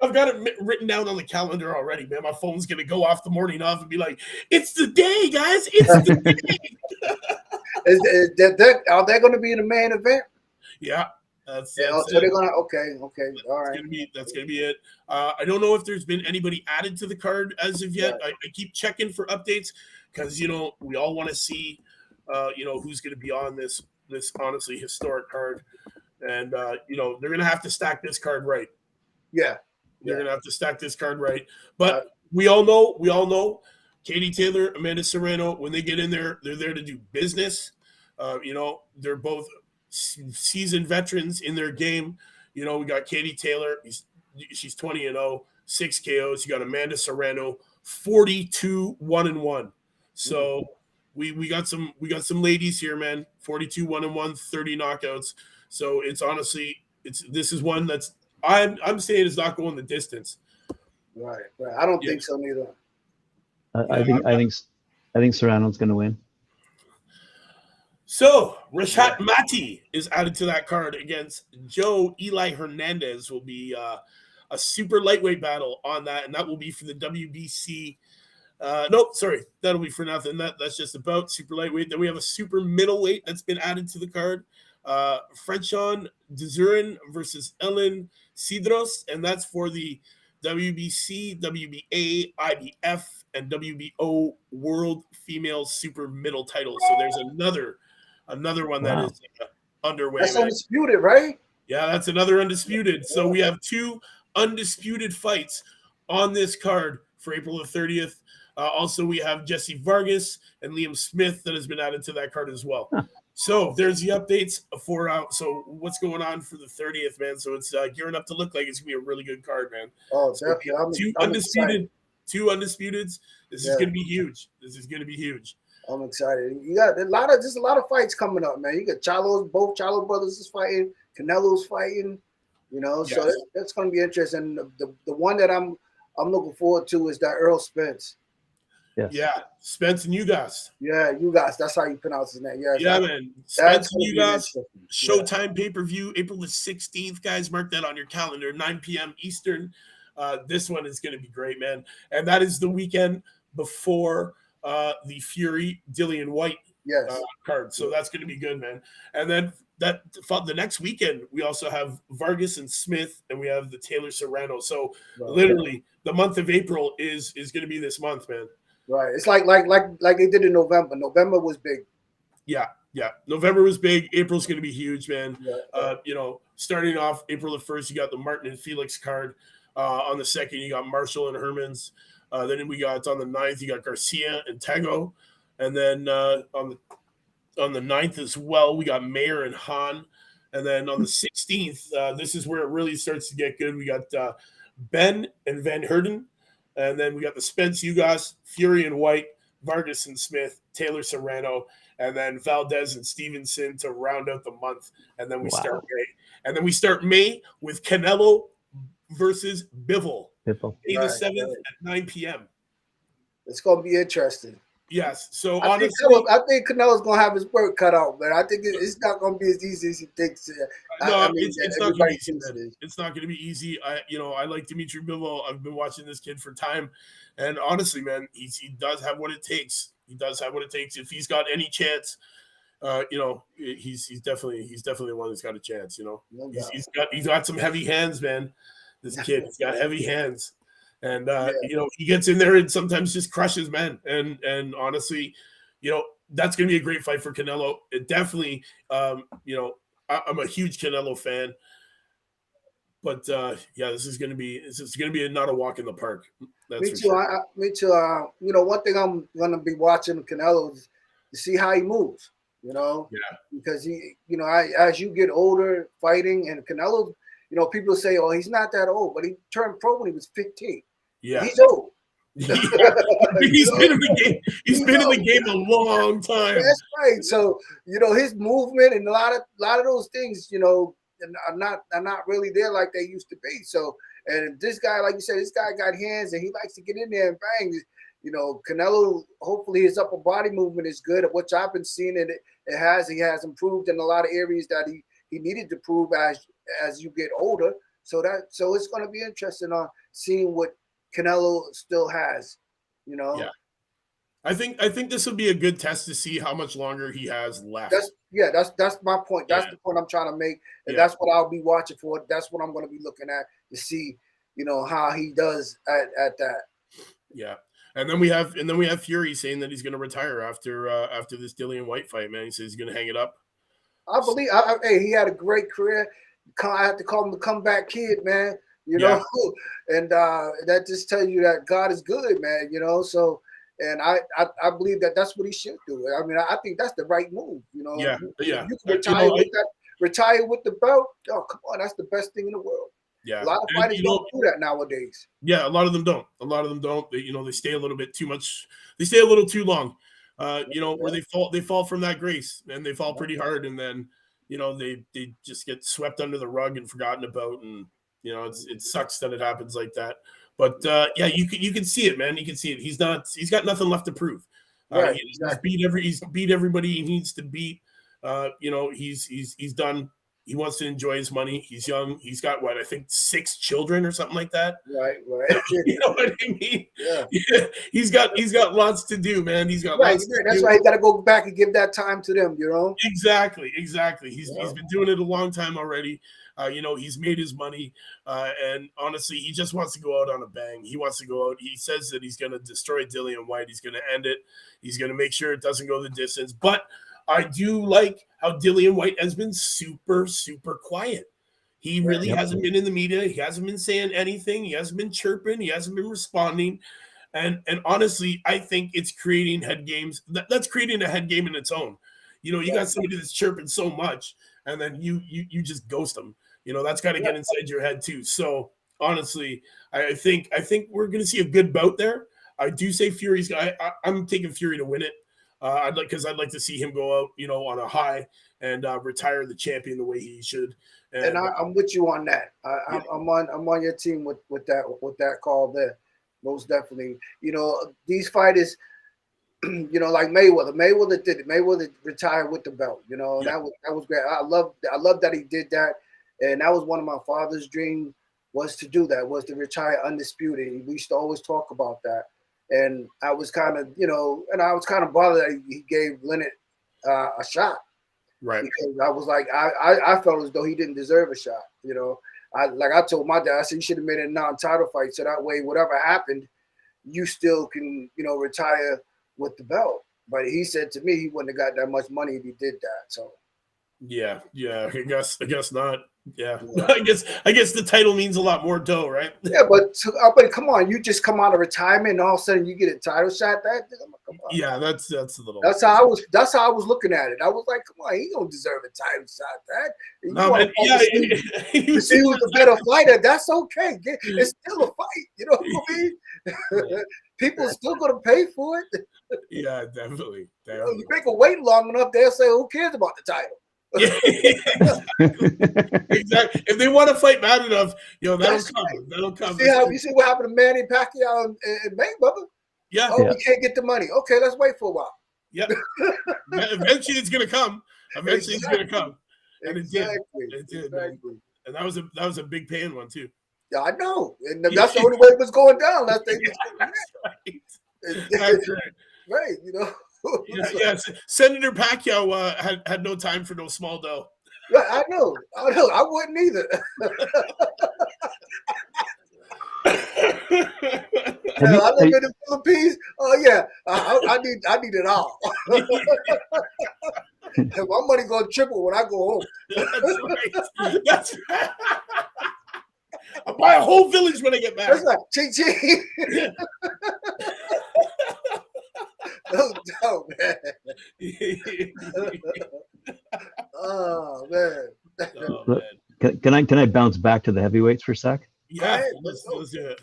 I've got it written down on the calendar already, man. My phone's going to go off the morning off and be like, it's the day, guys. It's the day. Are they going to be in the main event? Yeah. So they're gonna okay, all right. That's gonna be it. I don't know if there's been anybody added to the card as of yet. I keep checking for updates because we all want to see who's gonna be on this honestly historic card, and they're gonna have to stack this card right. Yeah, they're gonna have to stack this card right. But we all know Katie Taylor, Amanda Serrano, when they get in there, they're there to do business. They're both seasoned veterans in their game. We got Katie Taylor, she's 20-0, 6 KOs. You got Amanda Serrano, 42-1-1. So we got some ladies here, man. 42-1-1, 30 knockouts. So it's honestly this is one that's I'm saying is not going the distance. Right. I don't think so neither. I think Serrano's going to win. So, Rashat Mati is added to that card against Joe Eli Hernandez. Will be a super lightweight battle on that, and that will be for the WBC. That'll be for nothing. That's just about super lightweight. Then we have a super middleweight that's been added to the card. Frenchon Dezurin versus Ellen Cedros, and that's for the WBC, WBA, IBF, and WBO World Female Super Middle titles. So there's another one that is underway. That's undisputed, right? Yeah, that's another undisputed. So we have 2 undisputed fights on this card for April the 30th. Also, we have Jesse Vargas and Liam Smith that has been added to that card as well. So there's the updates for so what's going on for the 30th, man. So it's gearing up to look like it's gonna be a really good card, man. Oh, definitely. Two undisputeds. This is gonna be huge. I'm excited. You got a lot of fights coming up, man. You got both Charlo brothers is fighting, Canelo's fighting, so Yes. that's going to be interesting. The one that I'm looking forward to is that Earl Spence. Yes. Yeah, Spence and Ugas. Yeah, Ugas. That's how you pronounce his name. Yes, Yeah, man. Spence and Ugas. interesting. Showtime Pay-per-View, April the 16th, guys. Mark that on your calendar, 9 p.m. Eastern. This one is going to be great, man. And that is the weekend before the Fury Dillian White card. So that's going to be good, man. And then the next weekend, we also have Vargas and Smith, and we have the Taylor Serrano. So literally, the month of April is going to be this month, man. Right. It's like they did in November. November was big. Yeah. November was big. April's going to be huge, man. Yeah. Starting off April the 1st, you got the Martin and Felix card. On the 2nd, you got Marshall and Hermans. Then we got on the 9th, you got Garcia and Tego. And then on the 9th as well, we got Mayer and Hahn. And then on the 16th, this is where it really starts to get good. We got Ben and Van Herden. And then we got the Spence Ugas, Fury and White, Vargas and Smith, Taylor Serrano, and then Valdez and Stevenson to round out the month. And then we start May. And then we start May with Canelo versus Bivol. May the 7th at 9 p.m. It's going to be interesting. Yes. So I think Canelo's going to have his work cut out, but I think it's not going to be as easy as he thinks. It's not going to be easy. It's not going to be easy. I like Dimitri Bivol. I've been watching this kid for time, and honestly, man, he does have what it takes. He does have what it takes. If he's got any chance, he's definitely the one that's got a chance. He's got some heavy hands, man. This kid, he's got heavy hands. And he gets in there and sometimes just crushes men. And honestly, that's going to be a great fight for Canelo. It definitely, I'm a huge Canelo fan. But this is going to be not a walk in the park. That's me for too. sure. Me too. One thing I'm going to be watching Canelo is to see how he moves. Because he, as you get older fighting, and Canelo, people say, oh, he's not that old, but he turned pro when he was 15. Yeah, he's old. He's been in the game. He's been in the game a long time. That's right. So his movement and a lot of those things, are not really there like they used to be. So, and this guy, like you said, this guy got hands and he likes to get in there and bang. Canelo, hopefully his upper body movement is good. At which I've been seeing he has improved in a lot of areas that he needed to prove as you get older. So it's going to be interesting on seeing what Canelo still has, Yeah. I think this would be a good test to see how much longer he has left. That's my point. That's the point I'm trying to make. And that's what I'll be watching for. That's what I'm going to be looking at to see, how he does at that. Yeah. And then we have Fury saying that he's going to retire after this Dillian White fight, man. He says he's going to hang it up. I believe he had a great career. I have to call him the comeback kid, man. And that just tells you that God is good, man. So, and I believe that's what he should do. I mean, I think that's the right move. You can retire with the belt. Oh, come on, that's the best thing in the world. Yeah, a lot of fighters don't do that nowadays. Yeah, a lot of them don't. They stay a little bit too much. They stay a little too long. Where they fall from that grace, and they fall pretty hard, and then they just get swept under the rug and forgotten about, and it sucks that it happens like that. But you can see it, man. You can see it. He's got nothing left to prove. He's beat everybody he needs to beat. He's done. He wants to enjoy his money. He's young. He's got I think 6 children or something like that. Right. You know what I mean? Yeah. He's got lots to do, man. He's got lots to do. That's why he got to go back and give that time to them. Exactly. He's been doing it a long time already. He's made his money, and honestly, he just wants to go out on a bang. He wants to go out. He says that he's going to destroy Dillian White. He's going to end it. He's going to make sure it doesn't go the distance. But I do like how Dillian White has been super, super quiet. He really hasn't been in the media. He hasn't been saying anything. He hasn't been chirping. He hasn't been responding. And honestly, I think it's creating head games. That's creating a head game in its own. You got somebody that's chirping so much, and then you just ghost them. That's got to get inside your head too. So honestly, I think we're going to see a good bout there. I do say Fury's. I'm taking Fury to win it. I'd like to see him go out, on a high and retire the champion the way he should. And I'm with you on that. I'm on your team with that call there, most definitely. These fighters, like Mayweather. Mayweather did it. Mayweather retired with the belt. That was great. I love that he did that, and that was one of my father's dreams, was to do that, was to retire undisputed. We used to always talk about that, and I was kind of bothered that he gave Leonard a shot. Right. Because I was like, I felt as though he didn't deserve a shot. I told my dad, I said, you should have made it a non-title fight, so that way, whatever happened, you still can, retire with the belt. But he said to me he wouldn't have got that much money if he did that. So yeah, I guess not. Yeah. I guess the title means a lot more dough, right? Yeah, but come on, you just come out of retirement and all of a sudden you get a title shot. Come on. Yeah, that's a little. That's how I was looking at it. I was like, come on, he don't deserve a title shot. He was a better fighter. That's okay. It's still a fight. You know what I mean? People are still gonna pay for it. Yeah, definitely. You make a wait long enough, they'll say, who cares about the title? Yeah, exactly. If they want to fight bad enough, that'll come. You see what happened to Manny Pacquiao and Mayweather? Yeah. Oh, we can't get the money. Okay, let's wait for a while. Yeah. Eventually, it's gonna come. It's gonna come. And it did. Exactly. And that was a big paying one too. Yeah, I know. And that's the only way it was going down. That's right. That's right. Right. Yeah. Senator Pacquiao had no time for no small dough. Yeah, I know. I wouldn't either. I live in the Philippines. Oh yeah, I need it all. My money gonna triple when I go home. That's right. I'll buy a whole village when I get back. That's right. Ching ching. No doubt, man. Oh man. Can I bounce back to the heavyweights for a sec? Yeah, let's do it.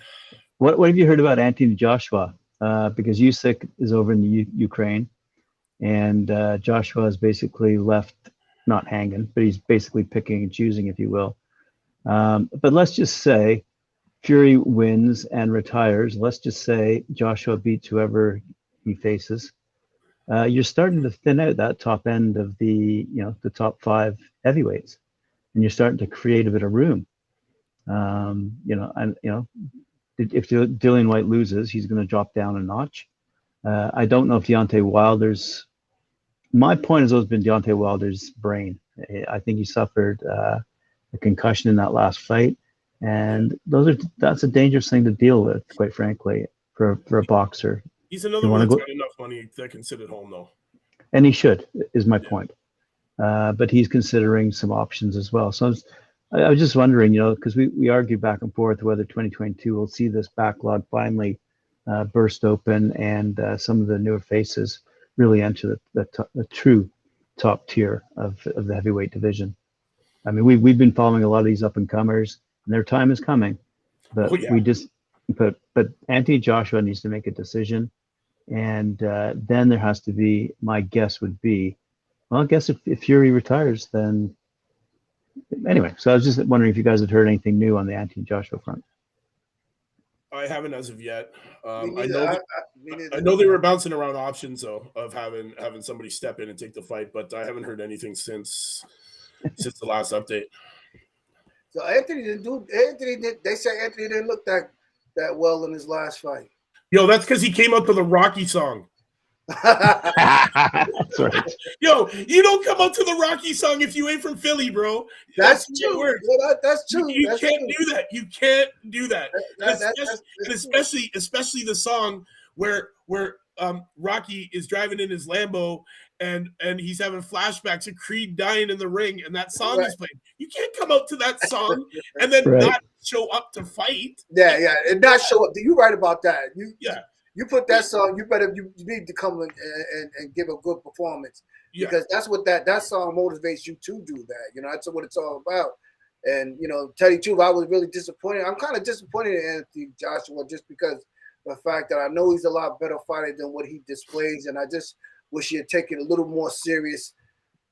What have you heard about Anthony Joshua? Because Usyk is over in the Ukraine, and Joshua is basically left not hanging, but he's basically picking and choosing, if you will. But let's just say Fury wins and retires. Let's just say Joshua beats whoever he faces. You're starting to thin out that top end of the top 5 heavyweights, and you're starting to create a bit of room. If Dillian White loses, he's going to drop down a notch. I don't know if Deontay Wilder's. My point has always been Deontay Wilder's brain. I think he suffered a concussion in that last fight, and that's a dangerous thing to deal with, quite frankly, for a boxer. He's another one that's got enough money that can sit at home, though. And he should, is my point. But he's considering some options as well. So I was just wondering, because we argue back and forth whether 2022 will see this backlog finally burst open and some of the newer faces really enter the true top tier of the heavyweight division. I mean, we've been following a lot of these up and comers, and their time is coming. But but Anthony Joshua needs to make a decision, and then there has to be. My guess would be, well, I guess if Fury retires, then. Anyway, so I was just wondering if you guys had heard anything new on the Anthony Joshua front. I haven't as of yet. I know they were bouncing around options though of having somebody step in and take the fight, but I haven't heard anything since the last update. So they say Anthony didn't look that well in his last fight. Yo, that's because he came up to the Rocky song. That's right. Yo, you don't come up to the Rocky song if you ain't from Philly, bro. That's true. Well, that's true. You can't do that. You can't do that. Especially the song where Rocky is driving in his Lambo and he's having flashbacks of Creed dying in the ring, and that song is playing. You can't come out to that song and then not show up to fight. Yeah, and not show up. You're right about that. You put that song, you need to come and give a good performance because that's what that song motivates you to do that. That's what it's all about. And tell you the truth, I was really disappointed. I'm kind of disappointed in Anthony Joshua just because the fact that I know he's a lot better fighter than what he displays, and I just wish he had taken a little more serious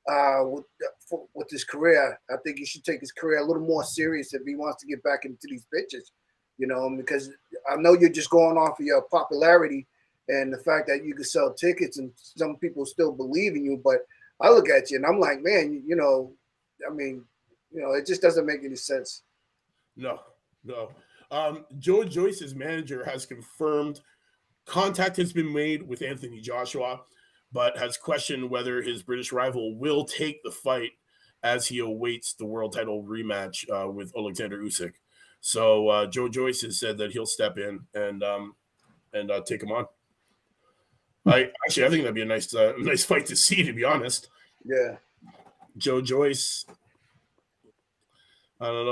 with his career. I think he should take his career a little more serious if he wants to get back into these pitches, because I know you're just going off of your popularity and the fact that you can sell tickets and some people still believe in you. But I look at you and I'm like, man, it just doesn't make any sense. No. Joe Joyce's manager has confirmed contact has been made with Anthony Joshua, but has questioned whether his British rival will take the fight as he awaits the world title rematch with Alexander Usyk. So Joe Joyce has said that he'll step in and take him on. I think that'd be a nice fight to see, to be honest. Yeah. Joe Joyce, I don't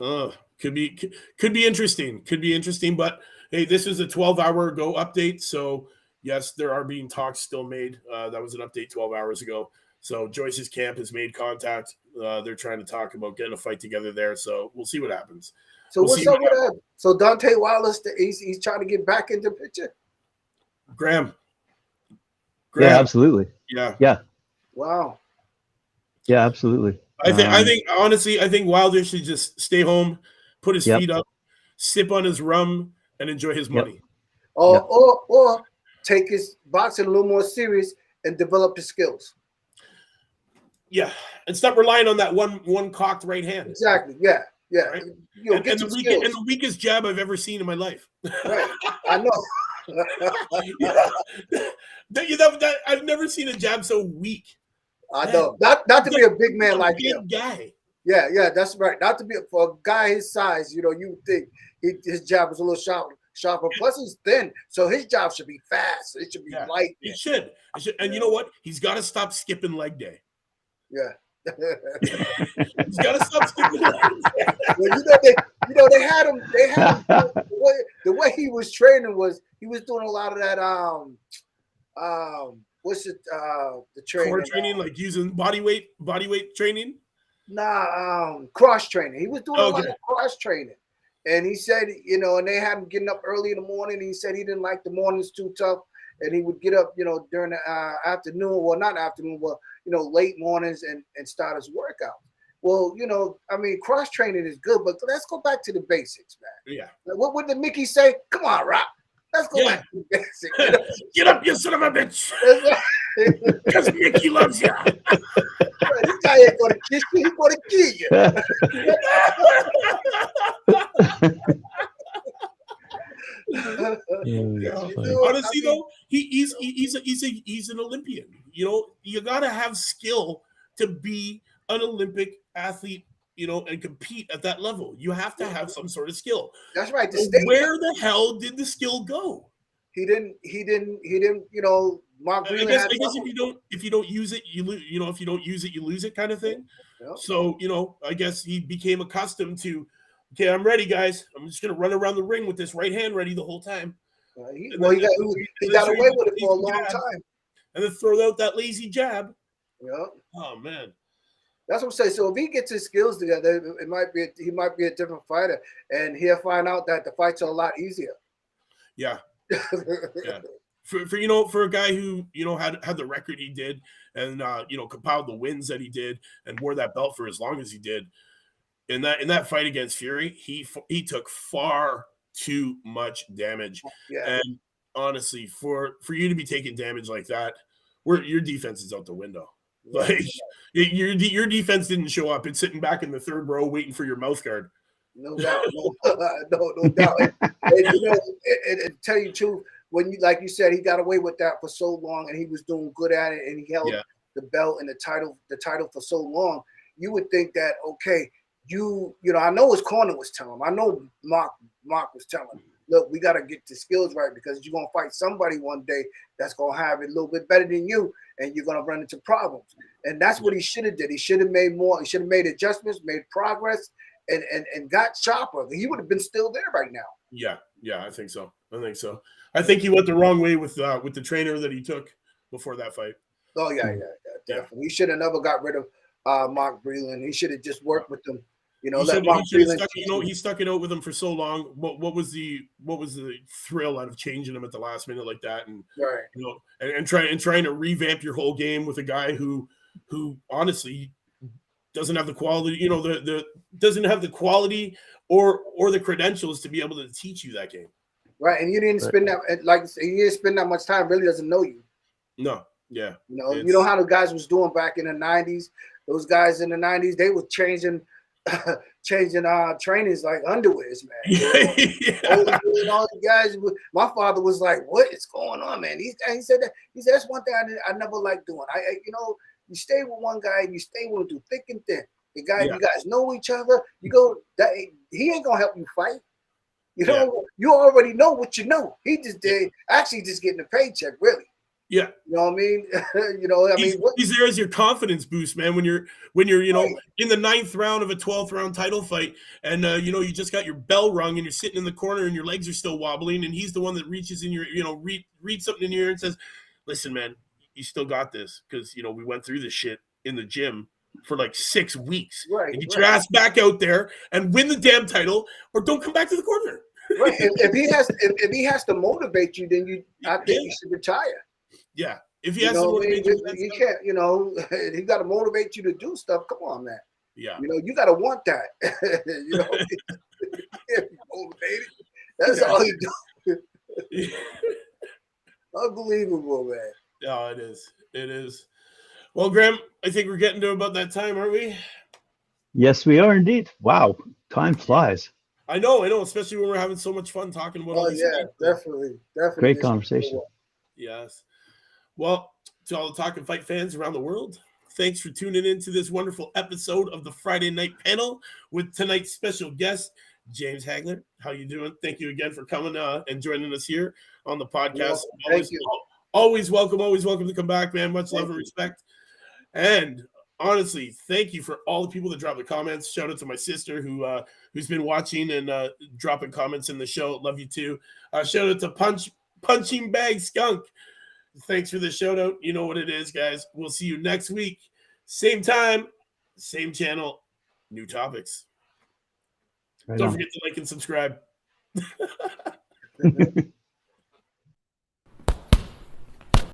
know. Could be interesting. Could be interesting, but hey, this is a 12-hour ago update, so yes, there are being talks still made. That was an update 12 hours ago. So Joyce's camp has made contact. They're trying to talk about getting a fight together there. So we'll see what happens. So what's up with that? So Deontay Wilder, he's trying to get back into the picture? Graham. Yeah, absolutely. Yeah. Wow. Yeah, absolutely. I think honestly, Wilder should just stay home, put his feet up, sip on his rum, and enjoy his money. Or take his boxing a little more serious and develop his skills. Yeah, and stop relying on that one cocked right hand. Exactly. Yeah. Right? And the weakest jab I've ever seen in my life. Right. I know. I've never seen a jab so weak. I know. Not to be a big man like him. Guy. Yeah, that's right. Not to be for a guy his size. You would think his jab was a little sharper. Plus, he's thin, so his jab should be fast. It should be light. It should. And you know what? He's got to stop skipping leg day. Yeah. He's got to stop skipping leg day. Well, they had him. The way he was training was he was doing a lot of that. What's it? The training. Core training, like using body weight training. Nah, cross training. He was doing a lot of cross training, and he said, and they had him getting up early in the morning. He said he didn't like the mornings too tough, and he would get up, during the afternoon. Well, not afternoon, but late mornings and start his workout. Well, cross training is good, but let's go back to the basics, man. Yeah. What did Mickey say? Come on, Rock. Let's go back to the basics. Get up, you son of a bitch. Because Mickey loves you. This guy ain't going to kiss you. He's going to kill you. Honestly, though, he's an Olympian. You got to have skill to be an Olympic athlete, and compete at that level. You have to have some sort of skill. That's right. Where the hell did the skill go? He didn't. Mark Green. I guess if you don't use it, you lose. If you don't use it, you lose it, kind of thing. Yep. So I guess he became accustomed to. Okay, I'm ready, guys. I'm just gonna run around the ring with this right hand ready the whole time. He got away with it for a long time. And then throw out that lazy jab. Yeah. Oh man. That's what I'm saying. So if he gets his skills together, he might be a different fighter, and he'll find out that the fights are a lot easier. Yeah. Yeah. For a guy who had the record he did, and compiled the wins that he did, and wore that belt for as long as he did, in that fight against Fury, he took far too much damage. Yeah. And honestly, for you to be taking damage like that, your defense is out the window. Like your defense didn't show up. It's sitting back in the third row waiting for your mouth guard. No doubt, no doubt. And tell you the truth, when like you said, he got away with that for so long, and he was doing good at it, and he held the belt and the title for so long. You would think that I know his corner was telling him. I know Mark was telling him, look, we got to get the skills right because you're gonna fight somebody one day that's gonna have it a little bit better than you, and you're gonna run into problems. And that's what he should have did. He should have made more. He should have made adjustments, made progress, and got sharper. He would have been still there right now. Yeah, I think so. I think he went the wrong way with the trainer that he took before that fight. Oh yeah, definitely. He should have never got rid of Mark Breland. He should have just worked with him, You know, let my feelings. He stuck it out with him for so long. What was the thrill out of changing him at the last minute like that? And right. You know, and trying to revamp your whole game with a guy who honestly doesn't have the quality. You know, the doesn't have the quality or the credentials to be able to teach you that game. Right, and you didn't spend that, like you didn't spend that much time. Really doesn't know you. No, yeah. You know how the guys was doing back in the 90s. Those guys in the 90s, they were changing trainings like underwears, man. Yeah. All the guys. My father was like, "What is going on, man?" He said that. He said that's one thing I never liked doing. You stay with one guy and you stay with him through thick and thin. You guys know each other. You go. He ain't gonna help you fight. You know, you already know what you know. He just actually just getting a paycheck, really. Yeah. You know what I mean? You know, I mean, he's there as your confidence boost, man. When you're you know, in the 9th round of a 12th round title fight, and you know, you just got your bell rung and you're sitting in the corner and your legs are still wobbling, and he's the one that reaches in your, you know, read something in your ear and says, "Listen, man, you still got this," because you know we went through this shit in the gym for like 6 weeks. Right. And get your ass back out there and win the damn title, or don't come back to the corner. Right. If he has to motivate you, then I think you should retire. Yeah. If he has to motivate you can't, you know, he got to motivate you to do stuff. Come on, man. Yeah. You know, you got to want that. You know, if you motivated, that's all he do. Unbelievable, man. Yeah, it is. It is. Well, Graham, I think we're getting to about that time, aren't we? Yes, we are indeed. Wow, time flies. I know, especially when we're having so much fun talking about all these things. Definitely. Great conversation. Yes. Well, to all the Talkin' Fight fans around the world, thanks for tuning in to this wonderful episode of the Friday Night Panel with tonight's special guest, James Hagler. How you doing? Thank you again for coming and joining us here on the podcast. Thank you. Always welcome to come back, man. Much love and respect. And honestly, thank you for all the people that dropped the comments. Shout out to my sister who's been watching and dropping comments in the show. Love you too. Shout out to Punching Bag Skunk. Thanks for the shout out. You know what it is, guys. We'll see you next week. Same time, same channel, new topics. Don't forget to like and subscribe.